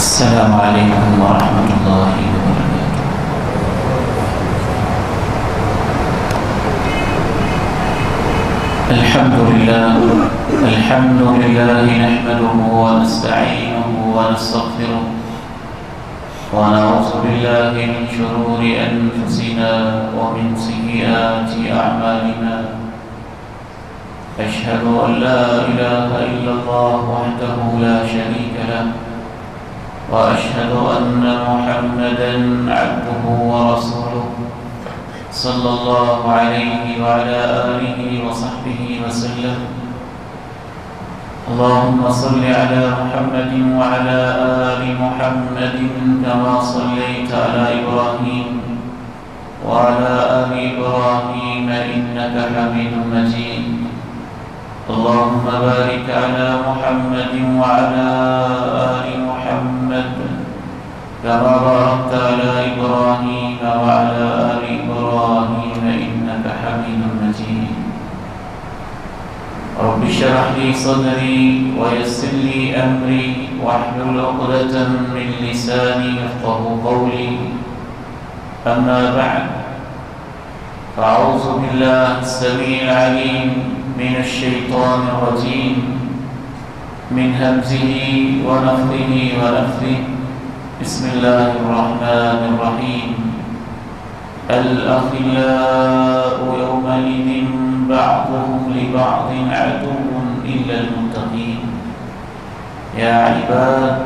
السلام عليكم ورحمة الله وبركاته. الحمد لله نحمده ونستعينه ونستغفره ونعوذ بالله من شرور أنفسنا ومن سيئات أعمالنا. أشهد أن لا إله إلا الله وحده لا شريك له، وأشهد أن محمدًا عبده ورسوله صلى الله عليه وعلى آله وصحبه وسلم. اللهم صل على محمد وعلى آل محمد كما صليت على إبراهيم وعلى آل إبراهيم إنك حميد مجيد. اللهم بارك على محمد وعلى آل محمد كما باركت على إبراهيم وعلى آل إبراهيم إنك حميد مجيد. رب اشرح لي صدري ويسر لي أمري واحلل عقدة من لساني يفقهوا قولي. أما بعد، فأعوذ بالله السميع العليم من الشيطان الرجيم من همزه ونفخه ونفثه. بسم الله الرحمن الرحيم. الأخلاء يومئذ بعضهم لبعض عدو إلا المتقين. يا عباد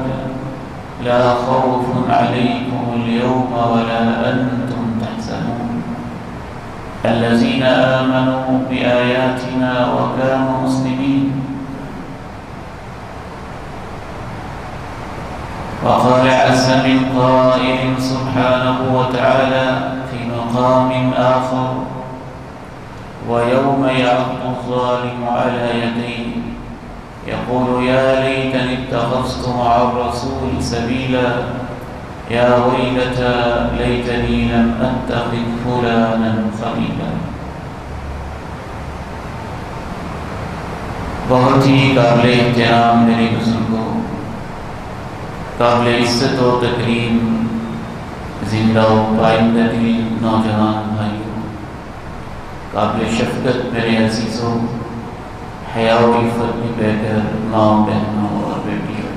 لا خوف عليكم اليوم ولا أنتم تحزنون الذين آمنوا بآياتنا وكانوا مسلمين. وقال عز من قائل سبحانه وتعالى في مقام آخر: ويوم يعض الظالم على يديه يقول يا ليتني اتخذت مع الرسول سبيلا يا ويلتى ليتني لم أتخذ فلانا خليلا. بہت ہی قابل احترام میرے بزرگوں، قابل عزت و تکریم زندہ و پائندہ دل نوجوان بھائیوں، قابل شفقت میرے عزیزوں، حیا و عفت میں بہ کر ماں، بہنوں اور بیٹیوں،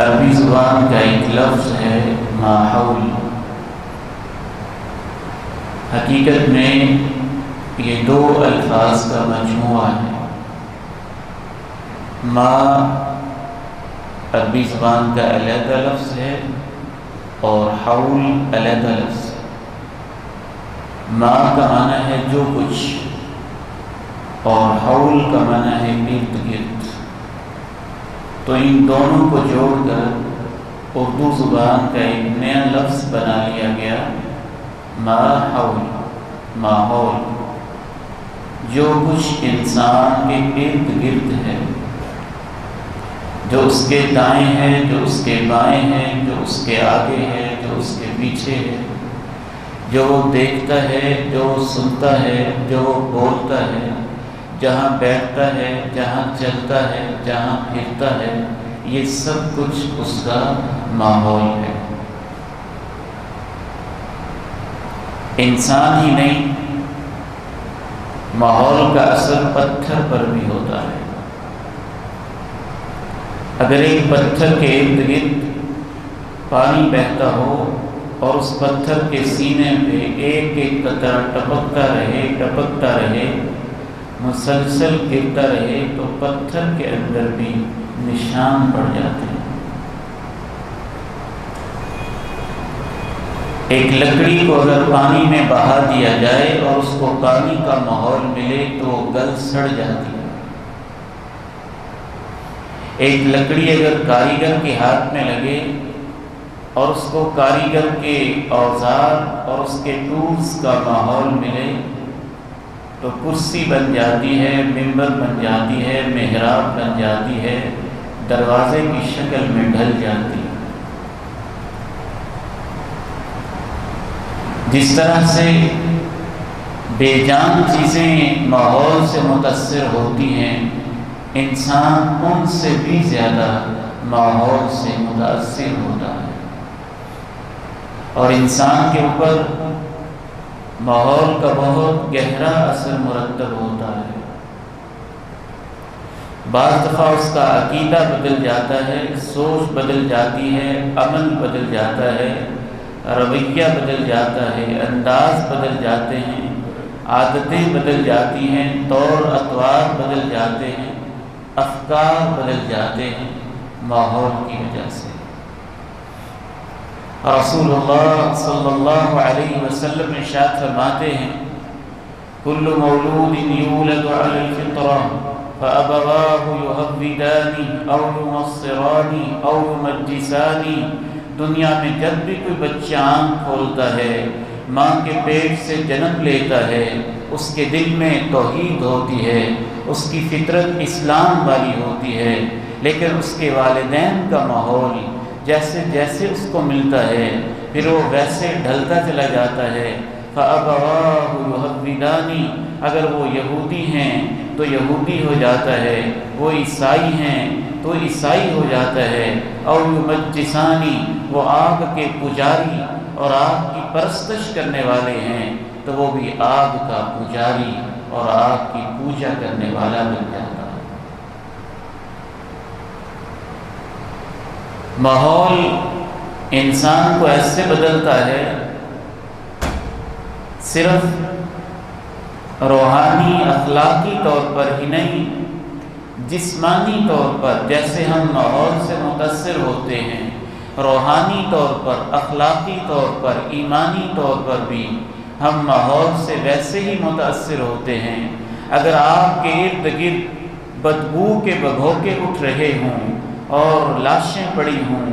عربی زبان کا ایک لفظ ہے ماحول. حقیقت میں یہ دو الفاظ کا مجموعہ ہے. ماں عربی زبان کا علیحدہ لفظ ہے اور حول علیحدہ لفظ ہے. ماں کا معنی ہے جو کچھ، اور حول کا معنی ہے ارد گرد. تو ان دونوں کو جوڑ کر اردو زبان کا ایک نیا لفظ بنا لیا گیا ماحول، ماحول. جو کچھ انسان کے ارد گرد ہے، جو اس کے دائیں ہے، جو اس کے بائیں ہے، جو اس کے آگے ہے، جو اس کے پیچھے ہے، جو وہ دیکھتا ہے، جو وہ سنتا ہے، جو وہ بولتا ہے، جہاں بیٹھتا ہے، جہاں چلتا ہے، جہاں پھرتا ہے، یہ سب کچھ اس کا ماحول ہے. انسان ہی نہیں، ماحول کا اثر پتھر پر بھی ہوتا ہے. اگر ایک پتھر کے ارد گرد پانی بہتا ہو اور اس پتھر کے سینے پہ ایک ایک قطرہ ٹپکتا رہے، مسلسل گرتا رہے، تو پتھر کے اندر بھی نشان پڑ جاتے ہیں. ایک لکڑی کو اگر پانی میں بہا دیا جائے اور اس کو پانی کا ماحول ملے تو وہ گل سڑ جاتی ہے. ایک لکڑی اگر کاریگر کے ہاتھ میں لگے اور اس کو کاریگر کے اوزار اور اس کے ٹولز کا ماحول ملے تو کرسی بن جاتی ہے، ممبر بن جاتی ہے، محراب بن جاتی ہے، دروازے کی شکل میں ڈھل جاتی ہے. جس طرح سے بے جان چیزیں ماحول سے متاثر ہوتی ہیں، انسان ان سے بھی زیادہ ماحول سے متاثر ہوتا ہے، اور انسان کے اوپر ماحول کا بہت گہرا اثر مرتب ہوتا ہے۔ بعض دفعہ اس کا عقیدہ بدل جاتا ہے، سوچ بدل جاتی ہے، عمل بدل جاتا ہے، رویہ بدل جاتا ہے، انداز بدل جاتے ہیں، عادتیں بدل جاتی ہیں، طور اطوار بدل جاتے ہیں، افکار بدل جاتے ہیں ماحول کی وجہ سے۔ رسول اللہ صلی اللہ علیہ وسلم ارشاد فرماتے ہیں کل مولود یولد علی الفطرہ فابواہ یہودانی او ینصرانی او یمجسانی۔ دنیا میں جب بھی کوئی بچہ آنکھ کھولتا ہے، ماں کے پیٹ سے جنم لیتا ہے، اس کے دل میں توحید ہوتی ہے، اس کی فطرت اسلام والی ہوتی ہے، لیکن اس کے والدین کا ماحول جیسے جیسے اس کو ملتا ہے پھر وہ ویسے ڈھلتا چلا جاتا ہے۔ فَأَبَوَاهُ يُهَوِّدَانِ، اگر وہ یہودی ہیں تو یہودی ہو جاتا ہے، وہ عیسائی ہیں تو عیسائی ہو جاتا ہے، اور یمجسانی، وہ آگ کے پجاری اور آگ کی پرستش کرنے والے ہیں تو وہ بھی آگ کا پجاری اور آگ کی پوجا کرنے والا بن جاتا ہے۔ ماحول انسان کو ایسے بدلتا ہے، صرف روحانی اخلاقی طور پر ہی نہیں، جسمانی طور پر جیسے ہم ماحول سے متاثر ہوتے ہیں، روحانی طور پر، اخلاقی طور پر، ایمانی طور پر بھی ہم ماحول سے ویسے ہی متاثر ہوتے ہیں۔ اگر آپ کے ارد گرد بدبو کے بگھوکے اٹھ رہے ہوں اور لاشیں پڑی ہوں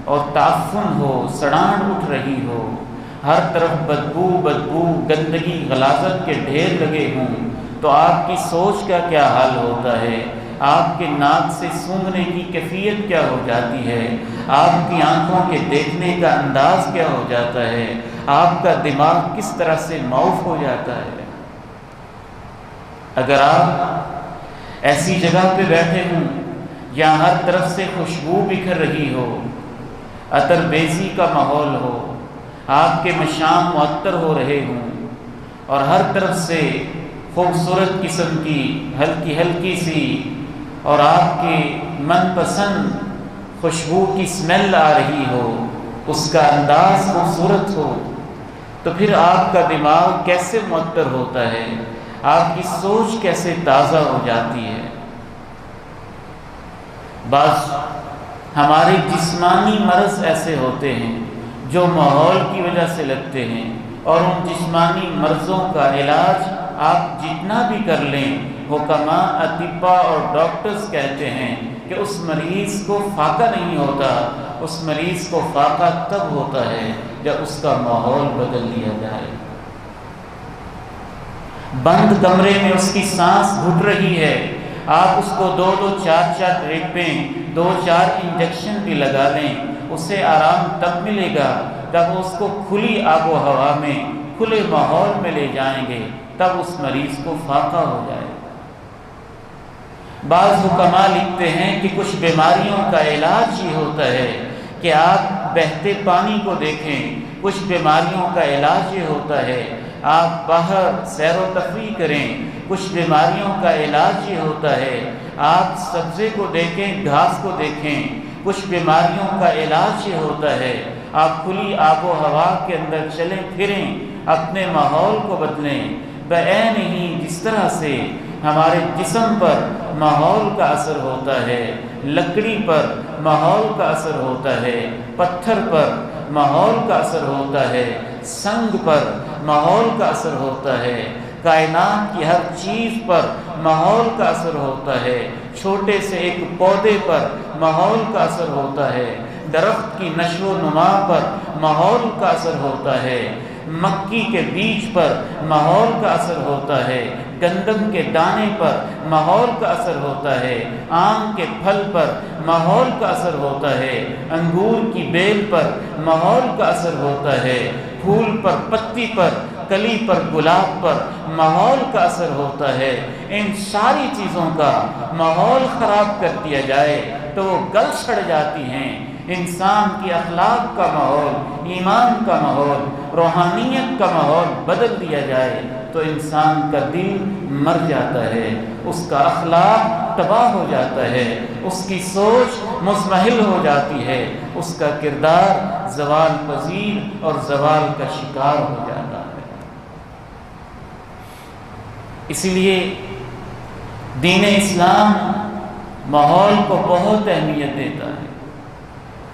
اور تعفن ہو، سڑان اٹھ رہی ہو، ہر طرف بدبو، گندگی، غلاظت کے ڈھیر لگے ہوں، تو آپ کی سوچ کا کیا حال ہوتا ہے؟ آپ کے ناک سے سونگھنے کی کیفیت کیا ہو جاتی ہے؟ آپ کی آنکھوں کے دیکھنے کا انداز کیا ہو جاتا ہے؟ آپ کا دماغ کس طرح سے معاف ہو جاتا ہے؟ اگر آپ ایسی جگہ پہ بیٹھے ہوں یا ہر طرف سے خوشبو بکھر رہی ہو، عطر بیزی کا ماحول ہو، آپ کے مشام معطر ہو رہے ہوں اور ہر طرف سے خوبصورت قسم کی ہلکی ہلکی سی اور آپ کے من پسند خوشبو کی اسمیل آ رہی ہو، اس کا انداز خوبصورت ہو، تو پھر آپ کا دماغ کیسے معطر ہوتا ہے، آپ کی سوچ کیسے تازہ ہو جاتی ہے۔ بعض ہمارے جسمانی مرض ایسے ہوتے ہیں جو ماحول کی وجہ سے لگتے ہیں، اور ان جسمانی مرضوں کا علاج آپ جتنا بھی کر لیں، حکماء، اطباء اور ڈاکٹرز کہتے ہیں کہ اس مریض کو فاقہ نہیں ہوتا، اس مریض کو فاقہ تب ہوتا ہے جب اس کا ماحول بدل دیا جائے۔ بند کمرے میں اس کی سانس گھٹ رہی ہے، آپ اس کو 2-2 4-4 ڈرپیں، 2-4 انجیکشن بھی لگا لیں، اسے آرام تب ملے گا جب اس کو کھلی آب و ہوا میں، کھلے ماحول میں لے جائیں گے، تب اس مریض کو فاقہ ہو جائے۔ بعض حکماء لکھتے ہیں کہ کچھ بیماریوں کا علاج یہ ہوتا ہے کہ آپ بہتے پانی کو دیکھیں، کچھ بیماریوں کا علاج یہ ہوتا ہے آپ باہر سیر و تفریح کریں، کچھ بیماریوں کا علاج یہ ہوتا ہے آپ سبزے کو دیکھیں، گھاس کو دیکھیں، کچھ بیماریوں کا علاج یہ ہوتا ہے آپ کھلی آب و ہوا کے اندر چلیں پھریں، اپنے ماحول کو بدلیں۔ بعین ہی جس طرح سے ہمارے جسم پر ماحول کا اثر ہوتا ہے، لکڑی پر ماحول کا اثر ہوتا ہے، پتھر پر ماحول کا اثر ہوتا ہے، سنگ پر ماحول کا اثر ہوتا ہے، کائنات کی ہر چیز پر ماحول کا اثر ہوتا ہے، چھوٹے سے ایک پودے پر ماحول کا اثر ہوتا ہے، درخت کی نشو و نما پر ماحول کا اثر ہوتا ہے، مکی کے بیج پر ماحول کا اثر ہوتا ہے، گندم کے دانے پر ماحول کا اثر ہوتا ہے، آم کے پھل پر ماحول کا اثر ہوتا ہے، انگور کی بیل پر ماحول کا اثر ہوتا ہے، پھول پر، پتی پر کلی پر، گلاب پر ماحول کا اثر ہوتا ہے، ان ساری چیزوں کا ماحول خراب کر دیا جائے تو وہ گل سڑ جاتی ہیں۔ انسان کی اخلاق کا ماحول، ایمان کا ماحول، روحانیت کا ماحول بدل دیا جائے تو انسان کا دل مر جاتا ہے، اس کا اخلاق تباہ ہو جاتا ہے، اس کی سوچ مزمحل ہو جاتی ہے، اس کا کردار زوال پذیر اور زوال کا شکار ہو جاتا ہے۔ اس لیے دین اسلام ماحول کو بہت اہمیت دیتا ہے۔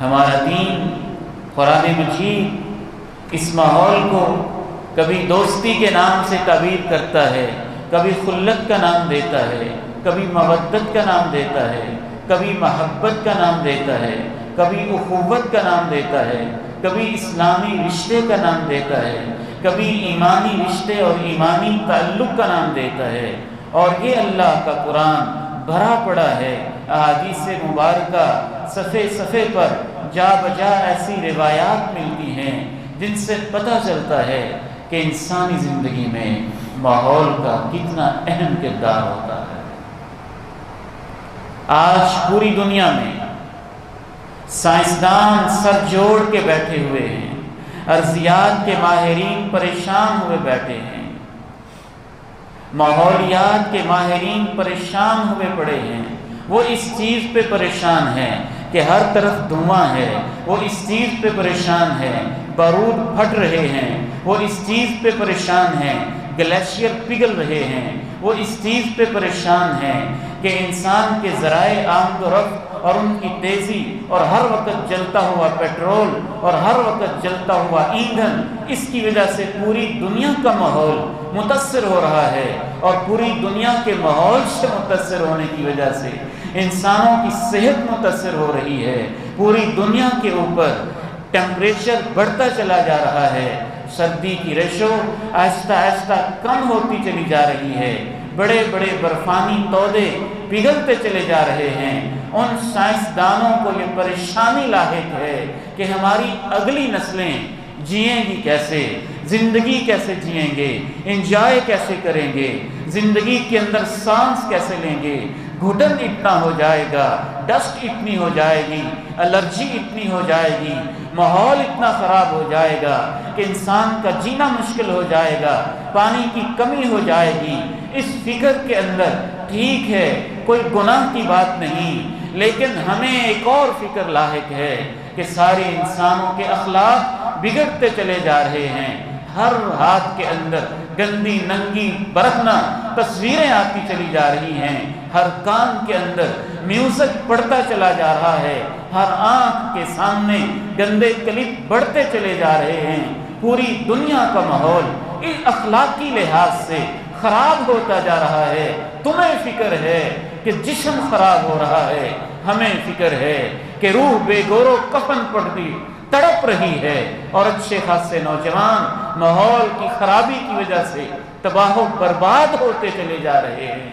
ہمارا دین قرآن مجید اس ماحول کو کبھی دوستی کے نام سے تعبیر کرتا ہے، کبھی خلت کا نام دیتا ہے، کبھی مودت کا نام دیتا ہے، کبھی محبت کا نام دیتا ہے، کبھی اخوت کا نام دیتا ہے، کبھی اسلامی رشتے کا نام دیتا ہے، کبھی ایمانی رشتے اور ایمانی تعلق کا نام دیتا ہے۔ اور یہ اللہ کا قرآن بھرا پڑا ہے احادیث مبارکہ، صفحے صفحے پر جا بجا ایسی روایات ملتی ہیں جن سے پتہ چلتا ہے کہ انسانی زندگی میں ماحول کا کتنا اہم کردار ہوتا ہے۔ آج پوری دنیا میں سائنسدان سر جوڑ کے بیٹھے ہوئے ہیں، ارضیات کے ماہرین پریشان ہوئے بیٹھے ہیں، ماحولیات کے ماہرین پریشان ہوئے پڑے ہیں۔ وہ اس چیز پہ پریشان ہیں کہ ہر طرف دھواں ہے، وہ اس چیز پہ پریشان ہے بارود پھٹ رہے ہیں، وہ اس چیز پہ پریشان ہیں گلیشیئر پگھل رہے ہیں، وہ اس چیز پہ پریشان ہیں کہ انسان کے ذرائع آمد و رفت اور ان کی تیزی، اور ہر وقت جلتا ہوا پیٹرول اور ہر وقت جلتا ہوا ایندھن، اس کی وجہ سے پوری دنیا کا ماحول متاثر ہو رہا ہے، اور پوری دنیا کے ماحول سے متاثر ہونے کی وجہ سے انسانوں کی صحت متاثر ہو رہی ہے۔ پوری دنیا کے اوپر ٹیمپریچر بڑھتا چلا جا رہا ہے، سردی کی ریشو آہستہ آہستہ کم ہوتی چلی جا رہی ہے، بڑے بڑے برفانی تودے پگھلتے چلے جا رہے ہیں۔ ان سائنسدانوں کو یہ پریشانی لاحق ہے کہ ہماری اگلی نسلیں جئیں گی کیسے، زندگی کیسے جئیں گے، انجوائے کیسے کریں گے، زندگی کے اندر سانس کیسے لیں گے۔ گھٹن اتنا ہو جائے گا، ڈسٹ اتنی ہو جائے گی، الرجی اتنی ہو جائے گی، ماحول اتنا خراب ہو جائے گا کہ انسان کا جینا مشکل ہو جائے گا، پانی کی کمی ہو جائے گی۔ اس فکر کے اندر ٹھیک ہے کوئی گناہ کی بات نہیں، لیکن ہمیں ایک اور فکر لاحق ہے کہ سارے انسانوں کے اخلاق بگڑتے چلے جا رہے ہیں۔ ہر ہاتھ کے اندر گندی ننگی برہنہ تصویریں آتی چلی جا رہی ہیں، ہر کان کے اندر میوزک پڑتا چلا جا رہا ہے، ہر آنکھ کے سامنے گندے کلپ بڑھتے چلے جا رہے ہیں۔ پوری دنیا کا ماحول اس اخلاقی لحاظ سے خراب ہوتا جا رہا ہے۔ تمہیں فکر ہے کہ جسم خراب ہو رہا ہے، ہمیں فکر ہے کہ روح بے گورو کفن پڑتی تڑپ رہی ہے، اور اچھے خاصے نوجوان ماحول کی خرابی کی وجہ سے تباہ و برباد ہوتے چلے جا رہے ہیں۔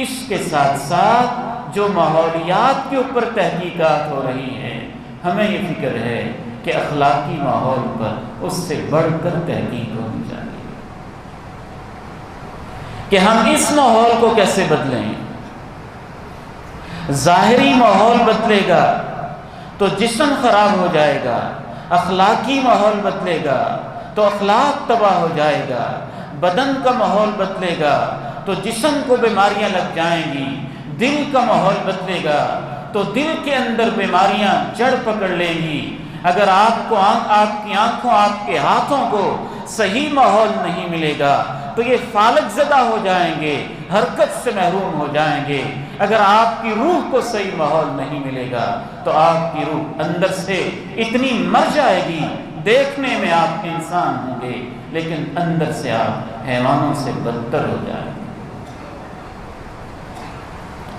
اس کے ساتھ ساتھ جو ماحولیات کے اوپر تحقیقات ہو رہی ہیں، ہمیں یہ فکر ہے کہ اخلاقی ماحول پر اس سے بڑھ کر تحقیق ہونی چاہیے کہ ہم اس ماحول کو کیسے بدلیں۔ ظاہری ماحول بدلے گا تو جسم خراب ہو جائے گا، اخلاقی ماحول بدلے گا تو اخلاق تباہ ہو جائے گا، بدن کا ماحول بدلے گا تو جسم کو بیماریاں لگ جائیں گی، دل کا ماحول بدلے گا تو دل کے اندر بیماریاں جڑ پکڑ لیں گی۔ اگر آپ کی آنکھوں، آپ کے ہاتھوں کو صحیح ماحول نہیں ملے گا تو یہ فالج زدہ ہو جائیں گے، حرکت سے محروم ہو جائیں گے۔ اگر آپ کی روح کو صحیح ماحول نہیں ملے گا تو آپ کی روح اندر سے اتنی مر جائے گی، دیکھنے میں آپ انسان ہوں گے لیکن اندر سے آپ حیوانوں سے بدتر ہو جائیں گے۔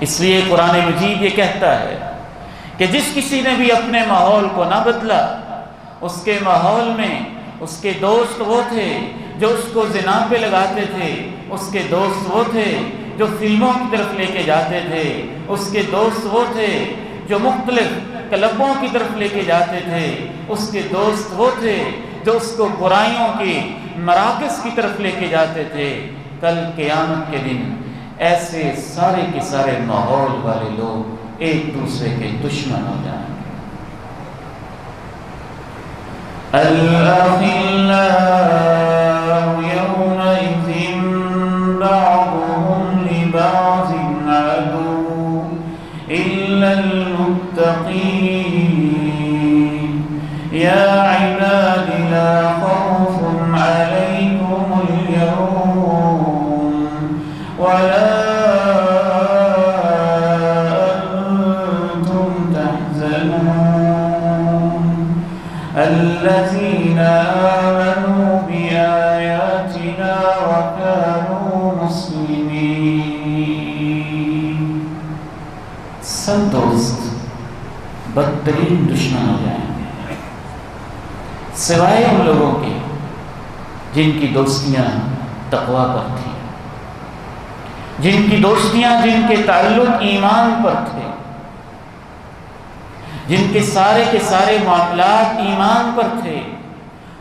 اس لیے قرآن مجید یہ کہتا ہے کہ جس کسی نے بھی اپنے ماحول کو نہ بدلا، اس کے ماحول میں اس کے دوست وہ تھے جو اس کو زنا پہ لگاتے تھے، اس کے دوست وہ تھے جو فلموں کی طرف لے کے جاتے تھے، اس کے دوست وہ تھے جو مختلف کلبوں کی طرف لے کے جاتے تھے، اس کے دوست وہ تھے جو اس کو برائیوں کی مراکز کی طرف لے کے جاتے تھے، کل قیامت کے دن ایسے سارے کے سارے ماحول والے لوگ ایک دوسرے کے دشمن ہو جائیں گے۔ الأخلاء يومئذ بعضهم لبعض عدو إلا المتقين يا عباد لا خوف عليكم اليوم ولا أنتم تحزنون الذين آمنوا بآياتنا وكانوا مسلمين۔ سب دوست بدترین دشمن ہو جائیں گے سوائے ان لوگوں کے جن کی دوستیاں تقویٰ پر تھیں، جن کی دوستیاں، جن کے تعلق ایمان پر تھے، جن کے سارے معاملات ایمان پر تھے۔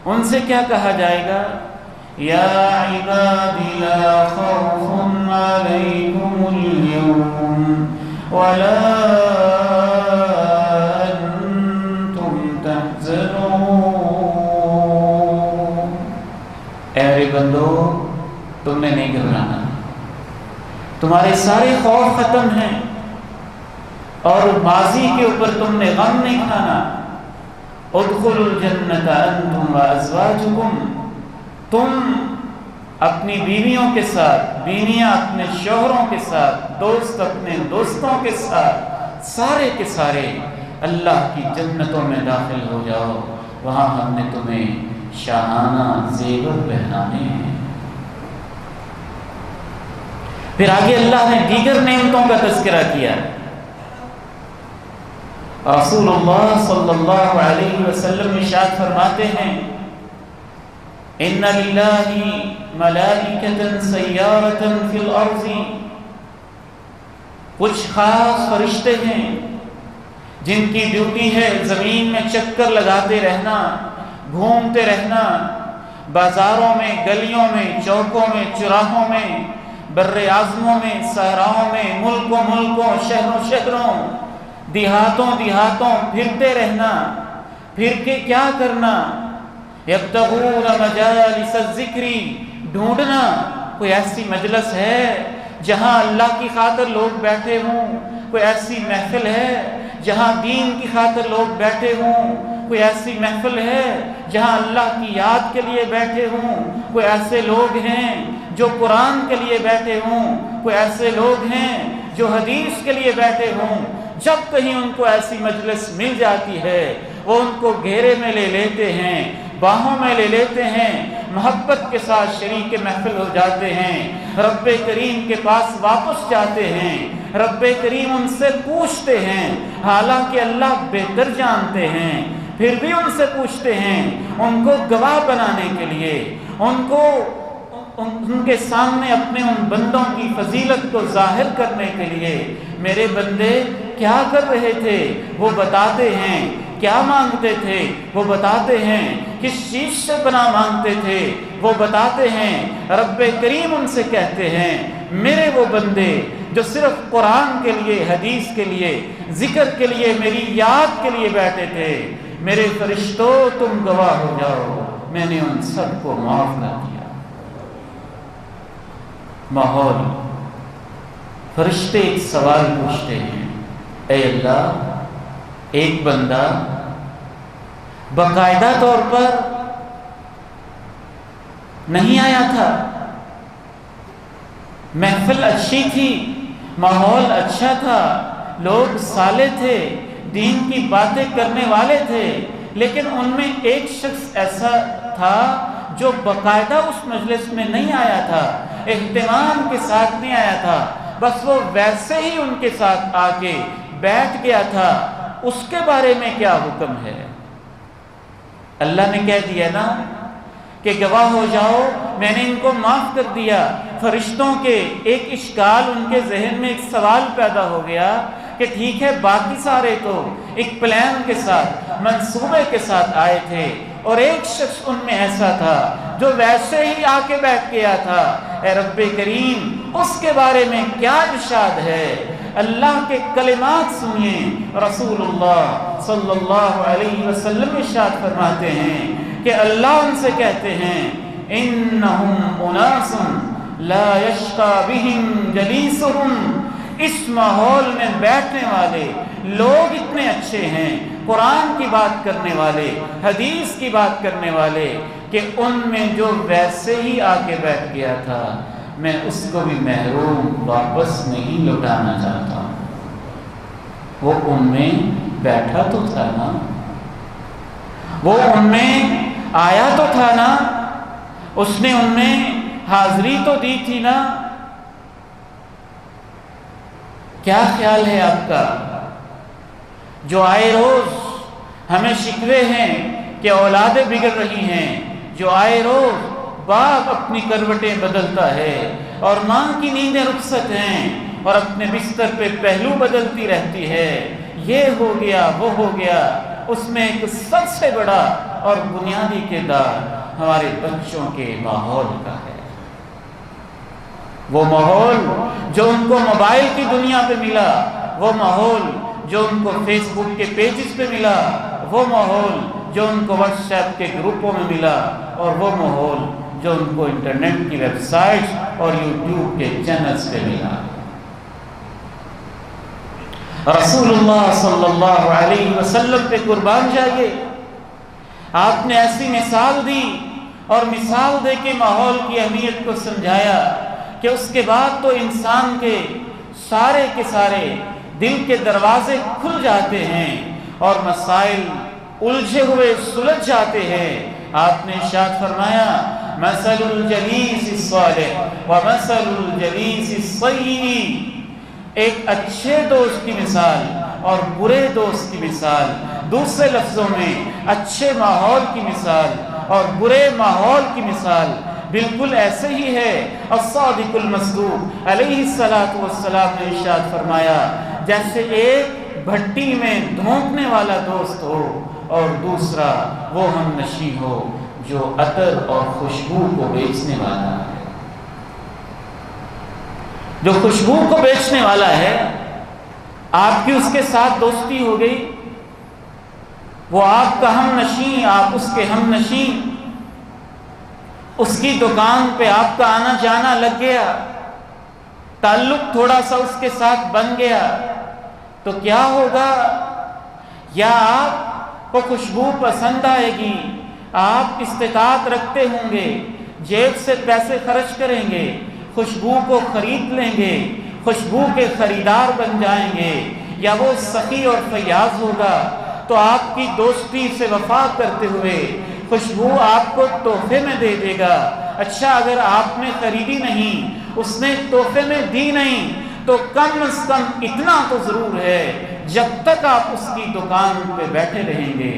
ان سے کیا کہا جائے گا؟ یا عبادی لا خوف علیکم اليوم ولا انتم تحزنون۔ اے میرے بندو، تم نے نہیں گھبرانا، تمہارے سارے خوف ختم ہیں، اور ماضی کے اوپر تم نے غم نہیں کھانا۔ ادخلوا الجنت انتم وازواجکم، تم اپنی بیویوں کے ساتھ، بیویاں اپنے شوہروں کے ساتھ، دوست اپنے دوستوں کے ساتھ، سارے کے سارے اللہ کی جنتوں میں داخل ہو جاؤ، وہاں ہم نے تمہیں شاہانہ زیور پہنانے ہیں۔ پھر آگے اللہ نے دیگر نعمتوں کا تذکرہ کیا۔ رسول اللہ صلی اللہ علیہ وسلم ارشاد فرماتے ہیں، ان للہ ملائکۃ سیارۃ فی الارض، کچھ خاص فرشتے ہیں جن کی ڈیوٹی ہے زمین میں چکر لگاتے رہنا، گھومتے رہنا، بازاروں میں، گلیوں میں، چوکوں میں، چوراہوں میں، بر اعظموں میں، صحراؤں میں، ملکوں شہروں، دیہاتوں پھرتے رہنا۔ پھر کے کیا کرنا؟ یبتغون مجالس الذکر، ڈھونڈنا کوئی ایسی مجلس ہے جہاں اللہ کی خاطر لوگ بیٹھے ہوں، کوئی ایسی محفل ہے جہاں دین کی خاطر لوگ بیٹھے ہوں، کوئی ایسی محفل ہے جہاں اللہ کی یاد کے لیے بیٹھے ہوں، کوئی ایسے لوگ ہیں جو قرآن کے لیے بیٹھے ہوں، کوئی ایسے لوگ ہیں جو حدیث کے لیے بیٹھے ہوں۔ جب کہیں ان کو ایسی مجلس مل جاتی ہے، وہ ان کو گھیرے میں لے لیتے ہیں، باہوں میں لے لیتے ہیں، محبت کے ساتھ شریک محفل ہو جاتے ہیں، رب کریم کے پاس واپس جاتے ہیں، رب کریم ان سے پوچھتے ہیں، حالانکہ اللہ بہتر جانتے ہیں، پھر بھی ان سے پوچھتے ہیں، ان کو گواہ بنانے کے لیے، ان کے سامنے اپنے ان بندوں کی فضیلت کو ظاہر کرنے کے لیے، میرے بندے کیا کر رہے تھے وہ بتاتے ہیں، کیا مانگتے تھے وہ بتاتے ہیں، کس چیز سے پناہ مانگتے تھے وہ بتاتے ہیں۔ رب کریم ان سے کہتے ہیں، میرے وہ بندے جو صرف قرآن کے لیے، حدیث کے لیے، ذکر کے لیے، میری یاد کے لیے بیٹھے تھے، میرے فرشتوں تم گواہ ہو جاؤ، میں نے ان سب کو معاف کر دیا۔ ماحول، فرشتے ایک سوال پوچھتے ہیں، اے اللہ، ایک بندہ باقاعدہ طور پر نہیں آیا تھا، محفل اچھی تھی، ماحول اچھا تھا، لوگ صالح تھے، دین کی باتیں کرنے والے تھے، لیکن ان میں ایک شخص ایسا تھا جو باقاعدہ اس مجلس میں نہیں آیا تھا، اہتمام کے ساتھ نہیں آیا تھا، بس وہ ویسے ہی ان کے ساتھ آ کے بیٹھ گیا تھا، اس کے بارے میں کیا حکم ہے؟ اللہ نے کہہ دیا نا کہ گواہ ہو جاؤ، میں نے ان کو معاف کر دیا۔ فرشتوں کے ایک اشکال، ان کے ذہن میں ایک سوال پیدا ہو گیا کہ ٹھیک ہے، باقی سارے تو ایک پلان کے ساتھ، منصوبے کے ساتھ آئے تھے، اور ایک شخص ان میں ایسا تھا جو ویسے ہی آ کے بیٹھ گیا تھا۔ اے رب کریم، اس کے بارے میں کیا ارشاد ہے؟ اللہ کے کلمات سنیے، رسول اللہ صلی اللہ علیہ وسلم ارشاد فرماتے ہیں کہ اللہ ان سے کہتے ہیں انہم اناس لا یشقی بہم جلیسہم، اس ماحول میں بیٹھنے والے لوگ اتنے اچھے ہیں، قرآن کی بات کرنے والے، حدیث کی بات کرنے والے، کہ ان میں جو ویسے ہی آ کے بیٹھ گیا تھا میں اس کو بھی محروم واپس نہیں لوٹانا چاہتا۔ وہ ان میں بیٹھا تو تھا نا، وہ ان میں آیا تو تھا نا، اس نے ان میں حاضری تو دی تھی نا۔ کیا خیال ہے آپ کا؟ جو آئے روز ہمیں شکوے ہیں کہ اولادیں بگڑ رہی ہیں، جو آئے روز باپ اپنی کروٹیں بدلتا ہے اور ماں کی نیندیں رخصت ہیں اور اپنے بستر پہ پہلو بدلتی رہتی ہے، یہ ہو گیا وہ ہو گیا، اس میں ایک سب سے بڑا اور بنیادی کردار ہمارے بچوں کے ماحول کا ہے۔ وہ ماحول جو ان کو موبائل کی دنیا پہ ملا، وہ ماحول جو ان کو فیس بک کے پیجز پہ ملا، وہ ماحول جو ان کو واٹس ایپ کے گروپوں میں ملا، اور وہ ماحول جو ان کو انٹرنیٹ کی ویب سائٹ اور یوٹیوب کے چینلز پہ ملا۔ رسول اللہ صلی اللہ علیہ وسلم پہ قربان جائیے، آپ نے ایسی مثال دی اور مثال دے کے ماحول کی اہمیت کو سمجھایا کہ اس کے بعد تو انسان کے سارے دل کے دروازے کھل جاتے ہیں اور مسائل الجھے ہوئے سلجھ جاتے ہیں۔ آپ نے ارشاد فرمایا مثل الجلیس الصالح ومثل الجلیس السیء، ایک اچھے دوست کی مثال اور برے دوست کی مثال، دوسرے لفظوں میں اچھے ماحول کی مثال اور برے ماحول کی مثال بالکل ایسے ہی ہے۔ الصادق المصدوق علیہ السلام نے ارشاد فرمایا جیسے ایک بھٹی میں دھونکنے والا دوست ہو اور دوسرا وہ ہم نشیں ہو جو عطر اور خوشبو کو بیچنے والا ہے۔ جو خوشبو کو بیچنے والا ہے، آپ کی اس کے ساتھ دوستی ہو گئی، وہ آپ کا ہم نشیں، آپ اس کے ہم نشیں، اس کی دکان پہ آپ کا آنا جانا لگ گیا، تعلق تھوڑا سا اس کے ساتھ بن گیا، تو کیا ہوگا؟ یا آپ کو خوشبو پسند آئے گی، آپ استطاعت رکھتے ہوں گے، جیب سے پیسے خرچ کریں گے، خوشبو کو خرید لیں گے، خوشبو کے خریدار بن جائیں گے، یا وہ سخی اور فیاض ہوگا تو آپ کی دوستی سے وفا کرتے ہوئے خوشبو آپ کو تحفے میں دے دے گا۔ اچھا اگر آپ نے خریدی نہیں، اس نے تحفے میں دی نہیں، تو کم از کم اتنا تو ضرور ہے جب تک آپ اس کی دکان پہ بیٹھے رہیں گے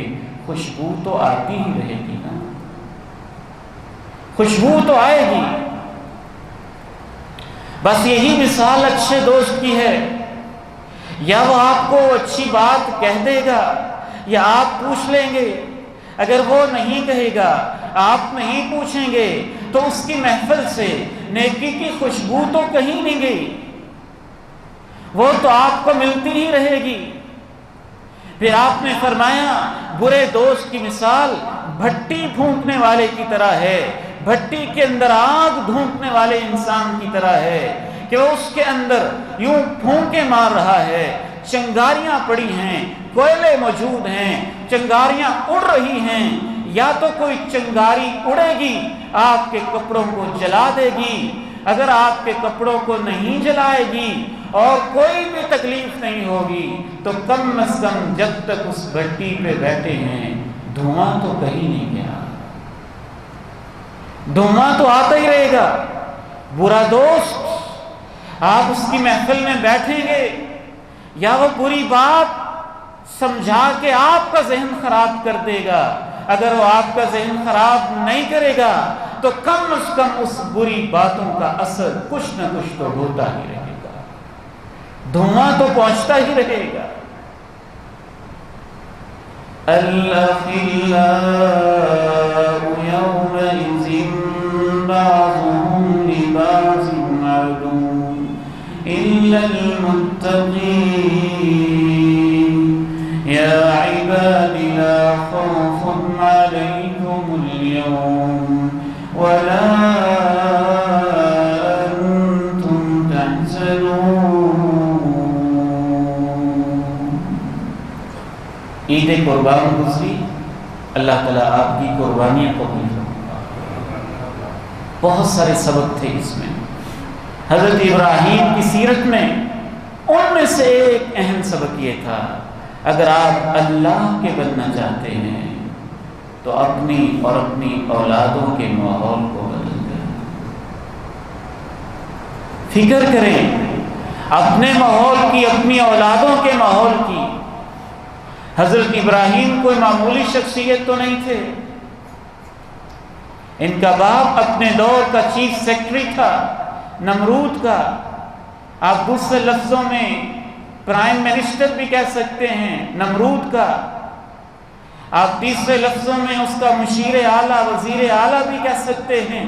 خوشبو تو آتی ہی رہے گی نا، خوشبو تو آئے گی۔ بس یہی مثال اچھے دوست کی ہے، یا وہ آپ کو اچھی بات کہہ دے گا یا آپ پوچھ لیں گے، اگر وہ نہیں کہے گا، آپ نہیں پوچھیں گے تو اس کی محفل سے نیکی کی خوشبو تو کہیں نہیں گئی، وہ تو آپ کو ملتی ہی رہے گی۔ پھر آپ نے فرمایا برے دوست کی مثال بھٹی پھونکنے والے کی طرح ہے، بھٹی کے اندر آگ دھونکنے والے انسان کی طرح ہے کہ وہ اس کے اندر یوں پھونکے مار رہا ہے، چنگاریاں پڑی ہیں، کوئلے موجود ہیں، چنگاریاں اڑ رہی ہیں، یا تو کوئی چنگاری اڑے گی آپ کے کپڑوں کو جلا دے گی، اگر آپ کے کپڑوں کو نہیں جلائے گی اور کوئی بھی تکلیف نہیں ہوگی تو کم از کم جب تک اس بھٹی پہ بیٹھے ہیں دھواں تو کہیں نہیں گیا، دھواں تو آتا ہی رہے گا۔ برا دوست، آپ اس کی محفل میں بیٹھیں گے یا وہ بری بات سمجھا کے آپ کا ذہن خراب کر دے گا، اگر وہ آپ کا ذہن خراب نہیں کرے گا تو کم از کم اس بری باتوں کا اثر کچھ نہ کچھ تو ہوتا ہی رہے گا، دھواں تو پہنچتا ہی رہے گا۔ الأخلاء يومئذ بعضهم لبعض عدو إلا المتقين يا عباد لا خوف عليكم اليوم ولا أنتم تحزنون۔ عید قربان گزری، اللہ تعالیٰ آپ کی قربانیاں قبول فرمائے۔ بہت سارے سبق تھے اس میں۔ حضرت ابراہیم کی سیرت میں ان میں سے ایک اہم سبق یہ تھا، اگر آپ اللہ کے بننا چاہتے ہیں تو اپنی اور اپنی اولادوں کے ماحول کو بدل دیں۔ فکر کریں اپنے ماحول کی، اپنی اولادوں کے ماحول کی۔ حضرت ابراہیم کوئی معمولی شخصیت تو نہیں تھے، ان کا باپ اپنے دور کا چیف سیکرٹری تھا، نمرود کا، آپ دوسرے لفظوں میں پرائم منسٹر بھی کہہ سکتے ہیں نمرود کا، آپ تیسرے لفظوں میں اس کا مشیر اعلیٰ، وزیر اعلیٰ بھی کہہ سکتے ہیں۔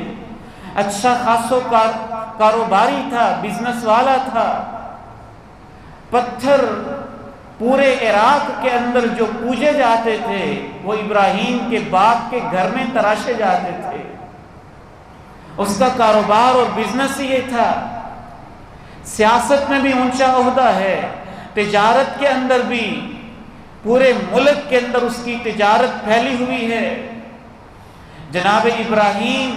اچھا خاصو کاروباری تھا، بزنس والا تھا۔ پتھر پورے عراق کے اندر جو پوجے جاتے تھے وہ ابراہیم کے باپ کے گھر میں تراشے جاتے تھے۔ اس کا کاروبار اور بزنس یہ تھا۔ سیاست میں بھی اونچا عہدہ ہے، تجارت کے اندر بھی پورے ملک کے اندر اس کی تجارت پھیلی ہوئی ہے۔ جناب ابراہیم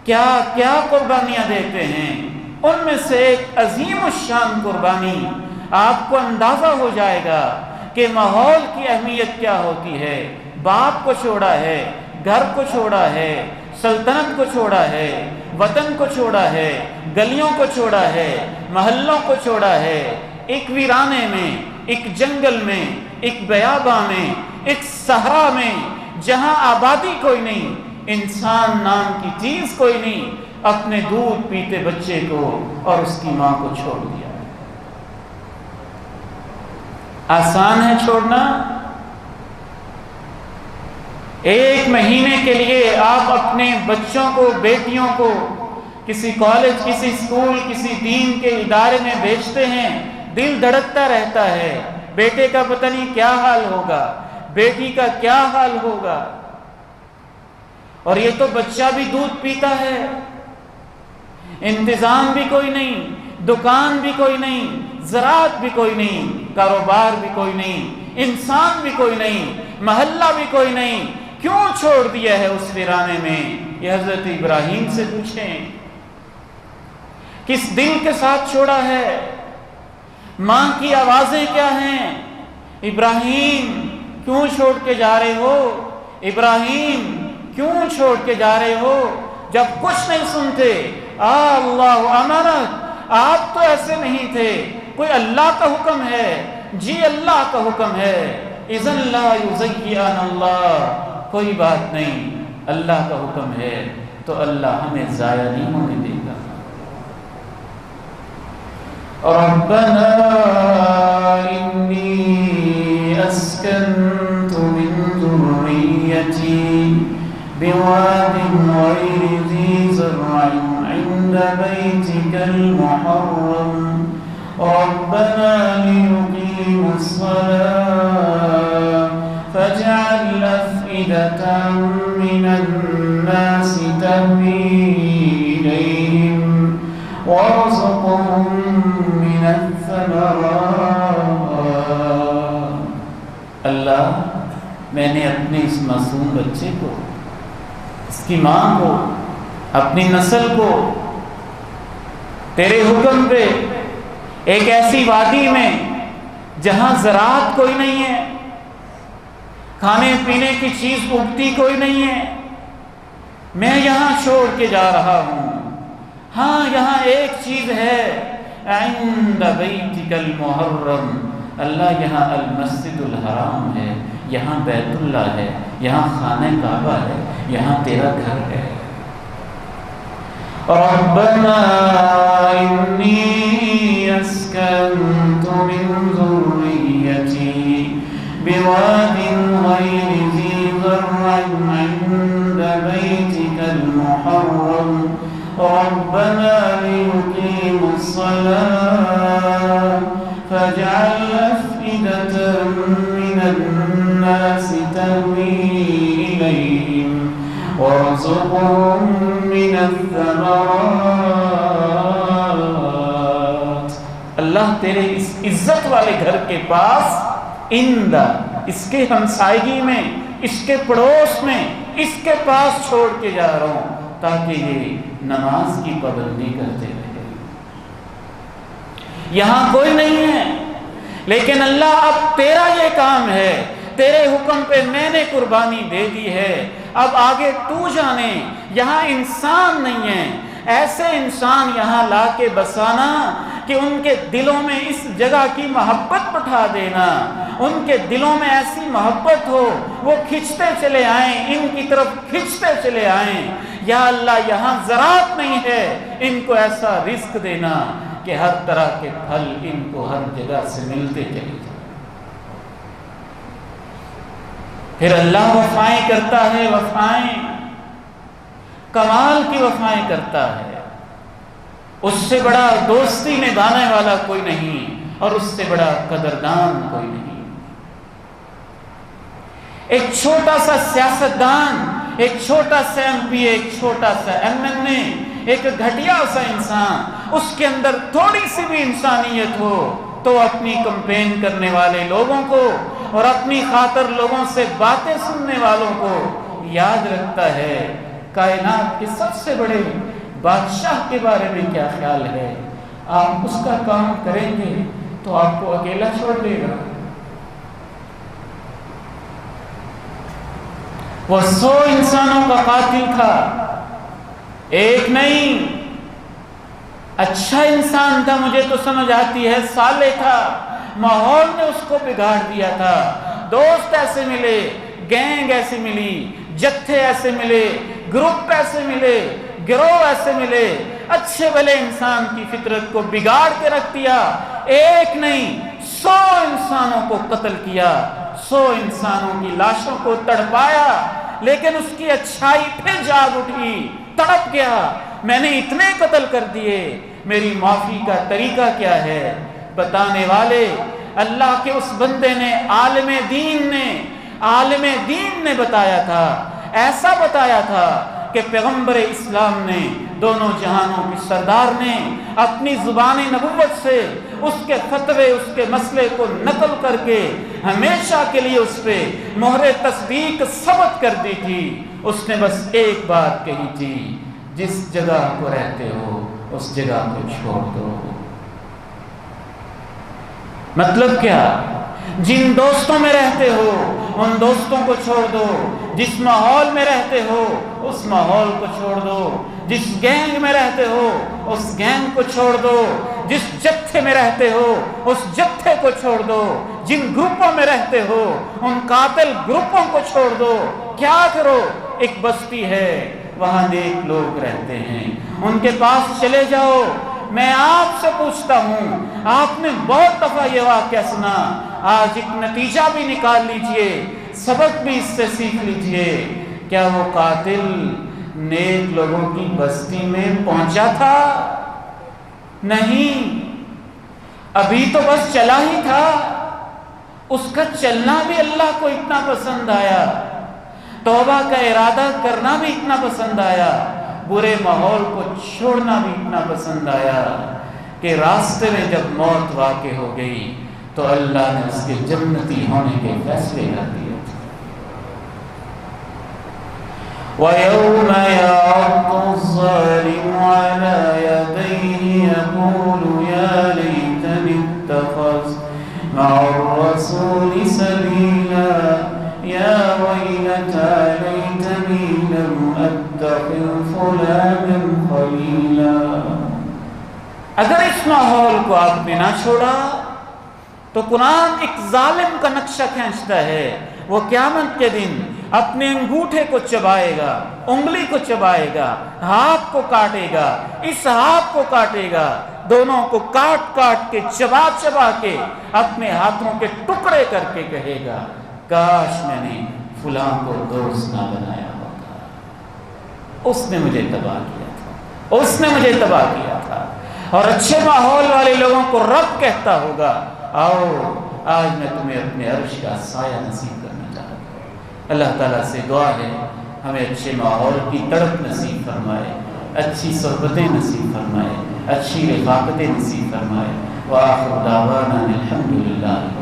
کیا کیا قربانیاں دیتے ہیں، ان میں سے ایک عظیم الشان قربانی، آپ کو اندازہ ہو جائے گا کہ ماحول کی اہمیت کیا ہوتی ہے۔ باپ کو چھوڑا ہے، گھر کو چھوڑا ہے، سلطنت کو چھوڑا ہے، وطن کو چھوڑا ہے، گلیوں کو چھوڑا ہے، محلوں کو چھوڑا ہے، ایک ویرانے میں، ایک جنگل میں، ایک بیاباں میں، ایک صحرا میں جہاں آبادی کوئی نہیں، انسان نام کی چیز کوئی نہیں، اپنے دودھ پیتے بچے کو اور اس کی ماں کو چھوڑ دیا۔ آسان ہے چھوڑنا؟ ایک مہینے کے لیے آپ اپنے بچوں کو، بیٹیوں کو کسی کالج، کسی اسکول، کسی دین کے ادارے میں بھیجتے ہیں، دل دھڑکتا رہتا ہے، بیٹے کا پتہ نہیں کیا حال ہوگا، بیٹی کا کیا حال ہوگا۔ اور یہ تو بچہ بھی دودھ پیتا ہے، انتظام بھی کوئی نہیں، دکان بھی کوئی نہیں، زراعت بھی کوئی نہیں، کاروبار بھی کوئی نہیں، انسان بھی کوئی نہیں، محلہ بھی کوئی نہیں، کیوں چھوڑ دیا ہے اس ویرانے میں؟ یہ حضرت ابراہیم سے پوچھیں، کس دل کے ساتھ چھوڑا ہے؟ ماں کی آوازیں کیا ہیں؟ ابراہیم کیوں چھوڑ کے جا رہے ہو؟ ابراہیم کیوں چھوڑ کے جا رہے ہو؟ جب کچھ نہیں سنتے، اللہ امرک، آپ تو ایسے نہیں تھے، کوئی اللہ کا حکم ہے، جی اللہ کا حکم ہے، اذن لا یزین اللہ، کوئی بات نہیں، اللہ کا حکم ہے تو اللہ ہمیں ضائع نہیں ہونے دے گا۔ ربنا انی اسکنت من ذریتی بواد غیر ذی زرع عند بیتک المحرم ربنا ليقيموا الصلاة فاجعل أفئدة من الناس تهوي إليهم وارزقهم من الثمرات۔ اللہ، میں نے اپنے اس معصوم بچے کو، اس کی ماں کو، اپنی نسل کو تیرے حکم پہ ایک ایسی وادی میں جہاں زراعت کوئی نہیں ہے، کھانے پینے کی چیز اگتی کوئی نہیں ہے، میں یہاں چھوڑ کے جا رہا ہوں۔ ہاں یہاں ایک چیز ہے، عند بیتک المحرم، اللہ یہاں المسجد الحرام ہے، یہاں بیت اللہ ہے، یہاں خانہ کعبہ ہے، یہاں تیرا گھر ہے۔ ربنا انی اسکنت من ذریتی بواد من الناس تهوي إليهم وارزقهم من الثمرات. اللہ تیرے اس عزت والے گھر کے پاس اس کے ہمسائیگی میں، اس کے پڑوس میں، اس کے پاس چھوڑ کے جا رہا ہوں تاکہ یہ نماز کی پابندی کرتے رہے. یہاں کوئی نہیں ہے، لیکن اللہ اب تیرا یہ کام ہے، تیرے حکم پہ میں نے قربانی دے دی ہے، اب آگے تو جانے. یہاں انسان نہیں ہے، ایسے انسان یہاں لا کے بسانا کہ ان کے دلوں میں اس جگہ کی محبت بٹھا دینا، ان کے دلوں میں ایسی محبت ہو وہ کھنچتے چلے آئیں، ان کی طرف کھنچتے چلے آئیں. یا اللہ یہاں زراعت نہیں ہے، ان کو ایسا رزق دینا کہ ہر طرح کے پھل ان کو ہر جگہ سے ملتے چلے جائیں. پھر اللہ وفائیں کرتا ہے، وفائیں کمال کی وفائیں کرتا ہے. اس سے بڑا دوستی نبھانے والا کوئی نہیں اور اس سے بڑا قدردان کوئی نہیں. ایک چھوٹا سا سیاستدان، ایک چھوٹا سا MP، ایک چھوٹا سا MLA، ایک گھٹیا سا انسان، اس کے اندر تھوڑی سی بھی انسانیت ہو تو اپنی کمپین کرنے والے لوگوں کو اور اپنی خاطر لوگوں سے باتیں سننے والوں کو یاد رکھتا ہے کائنات کے سب سے بڑے بادشاہ کے بارے میں کیا خیال ہے. آپ اس کا کام کریں گے تو آپ کو اکیلا چھوڑ دے گا. وہ 100 انسانوں کا قاتل تھا، ایک نہیں. اچھا انسان تھا، مجھے تو سمجھ آتی ہے، صالح تھا، ماحول نے اس کو بگاڑ دیا تھا. دوست ایسے ملے، گینگ ایسے ملی، جتھے ایسے ملے، گروپ ایسے ملے، گروہ ایسے ملے، اچھے بھلے انسان کی فطرت کو بگاڑ کے رکھ دیا. ایک نہیں 100 انسانوں کو قتل کیا، 100 انسانوں کی لاشوں کو تڑپایا. لیکن اس کی اچھائی پھر جاگ اٹھی، تڑپ گیا، میں نے اتنے قتل کر دیے، میری معافی کا طریقہ کیا ہے؟ بتانے والے اللہ کے اس بندے نے، عالم دین نے بتایا تھا. ایسا بتایا تھا کہ پیغمبر اسلام نے، دونوں جہانوں کے سردار نے اپنی زبان نبوت سے اس کے فتوے، اس کے مسئلے کو نقل کر کے ہمیشہ کے لیے اس پہ مہر تصدیق ثبت کر دی تھی. اس نے بس ایک بات کہی تھی، جس جگہ کو رہتے ہو اس جگہ کو چھوڑ دو. مطلب کیا؟ جن دوستوں میں رہتے ہو ان دوستوں کو چھوڑ دو، جس ماحول میں رہتے ہو اس ماحول کو چھوڑ دو، جس گینگ میں رہتے ہو اس گینگ کو چھوڑ دو، جس جتھے میں رہتے ہو اس جتھے کو چھوڑ دو، جن گروپوں میں رہتے ہو ان قاتل گروپوں کو چھوڑ دو. کیا کرو؟ ایک بستی ہے، وہاں نیک لوگ رہتے ہیں، ان کے پاس چلے جاؤ. میں آپ سے پوچھتا ہوں، آپ نے بہت دفعہ یہ واقعہ سنا، آج ایک نتیجہ بھی نکال لیجئے، سبق بھی اس سے سیکھ لیجئے. کیا وہ قاتل نیک لوگوں کی بستی میں پہنچا تھا؟ نہیں، ابھی تو بس چلا ہی تھا. اس کا چلنا بھی اللہ کو اتنا پسند آیا، توبہ کا ارادہ کرنا بھی اتنا پسند آیا، برے ماحول کو چھوڑنا بھی اتنا پسند آیا کہ راستے میں جب موت واقع ہو گئی تو اللہ نے اس کے جنتی ہونے کے فیصلے کر دیے. وَيَوْمَ يَعَضُّ الظَّالِمُ عَلَى يَدَيْهِ يَقُولُ يَا لَيْتَنِي اتَّخَذْتُ مَعَ الرَّسُولِ سَبِيلًا يَا وَيْلَتَى لَيْتَنِي لَمْ أَتَّخِذْ فُلَانًا خَلِيلًا. اگر اس ماحول کو آپ نے نہ چھوڑا تو قرآن ایک ظالم کا نقشہ کھینچتا ہے. وہ قیامت کے دن اپنے انگوٹھے کو چبائے گا، انگلی کو چبائے گا، ہاتھ کو کاٹے گا، اس ہاتھ کو کاٹے گا، دونوں کو کاٹ کاٹ کے چبا چبا کے اپنے ہاتھوں کے ٹکڑے کر کے کہے گا کاش میں نے فلاں کو دوست نہ بنایا ہوتا، اس نے مجھے تباہ کیا تھا، اس نے مجھے تباہ کیا تھا. اور اچھے ماحول والے لوگوں کو رب کہتا ہوگا آؤ آج میں تمہیں اپنے عرش کا سایہ نصیب کرنا چاہتا ہوں۔ اللہ تعالیٰ سے دعا ہے ہمیں اچھے ماحول کی تڑپ نصیب فرمائے، اچھی صحبتیں نصیب فرمائے، اچھی رفاقتیں نصیب فرمائے۔ وآخر دعوانا الحمدللہ۔